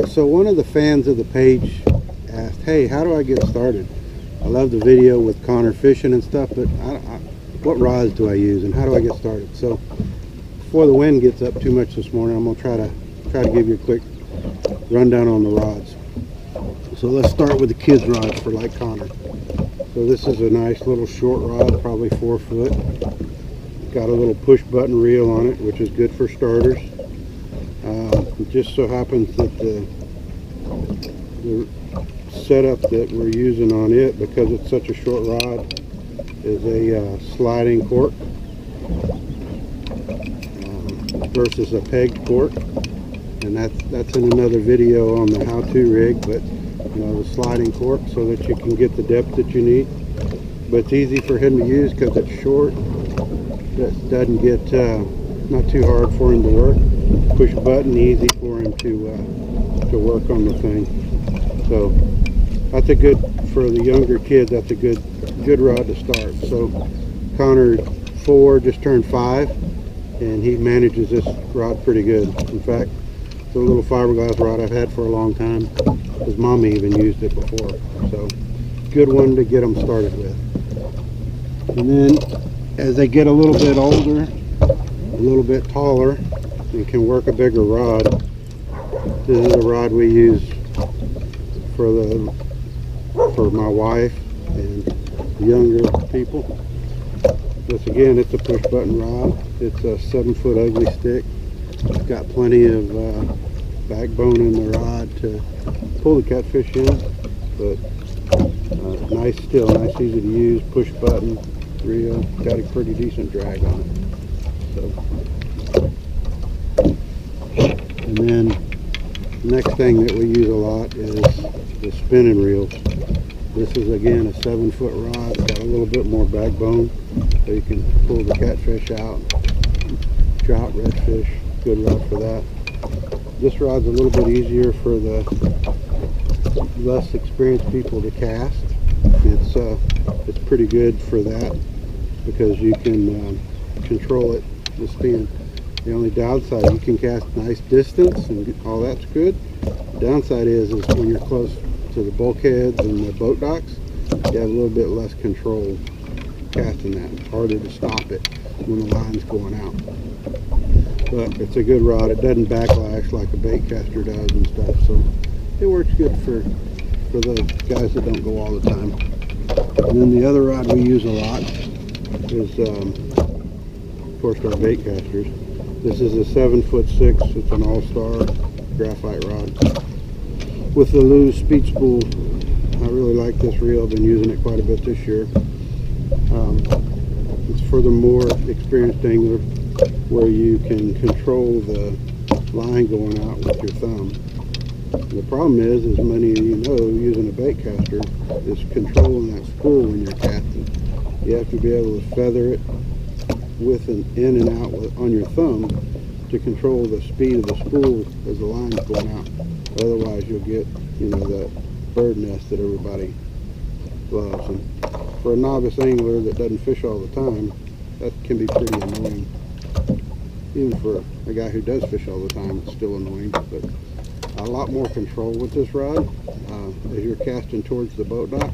So one of the fans of the page asked, hey, how do I get started? I love the video with Connor fishing and stuff, but what rods do I use and how do I get started? So before the wind gets up too much this morning, I'm going to try to give you a quick rundown on the rods. So let's start with the kids rods for like Connor. So this is a nice little short rod, probably 4 foot. Got a little push button reel on it, which is good for starters. It just so happens that the setup that we're using on it, because it's such a short rod, is a sliding cork versus a pegged cork, and that's in another video on the how-to rig. But you know, the sliding cork so that you can get the depth that you need. But it's easy for him to use because it's short. It doesn't get not too hard for him to work. Push button, easy for him to work on the thing. So that's a good, for the younger kids, that's a good rod to start. So Connor 4 just turned 5, and he manages this rod pretty good. In fact, it's a little fiberglass rod I've had for a long time. His mommy even used it before. So good one to get them started with. And then as they get a little bit older, a little bit taller, and can work a bigger rod, this is a rod we use for my wife and younger people. This again, it's a push button rod. It's a 7-foot ugly stick. It's got plenty of backbone in the rod to pull the catfish in, but nice, easy to use, push button reel. Got a pretty decent drag on it. So, and then the next thing that we use a lot is the spinning reels. This is again a 7-foot rod. It's got a little bit more backbone, so you can pull the catfish out. Trout, redfish, good rod for that. This rod's a little bit easier for the less experienced people to cast. It's pretty good for that because you can control it, the spin. The only downside, you can cast nice distance and all that's good. The downside is when you're close to the bulkheads and the boat docks, you have a little bit less control casting that. It's harder to stop it when the line's going out. But it's a good rod. It doesn't backlash like a bait caster does and stuff, so it works good for the guys that don't go all the time. And then the other rod we use a lot is, of course, our bait casters. This is a 7'6". It's an all-star graphite rod with the loose speed spool. I really like this reel. I've been using it quite a bit this year. It's for the more experienced angler, where you can control the line going out with your thumb. The problem is, as many of you know, using a bait caster is controlling that spool when you're casting. You have to be able to feather it with an in and out on your thumb to control the speed of the spool as the line's going out. Otherwise, you'll get, you know, that bird nest that everybody loves. And for a novice angler that doesn't fish all the time, that can be pretty annoying. Even for a guy who does fish all the time, it's still annoying. But a lot more control with this rod. As you're casting towards the boat dock,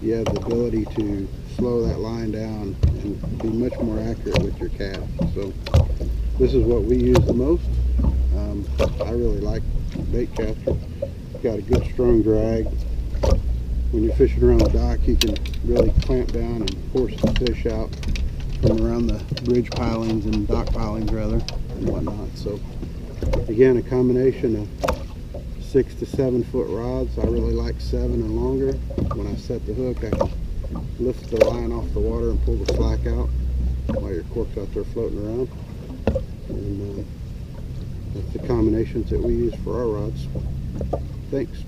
you have the ability to slow that line down and be much more accurate with your cast. So this is what we use the most. I really like bait caster. It's got a good strong drag. When you're fishing around the dock, you can really clamp down and force the fish out from around the bridge pilings and dock pilings rather and whatnot. So again, a combination of 6 to 7 foot rods. I really like 7 and longer. When I set the hook, I can lift the line off the water and pull the slack out while your cork's out there floating around. And that's the combinations that we use for our rods. Thanks.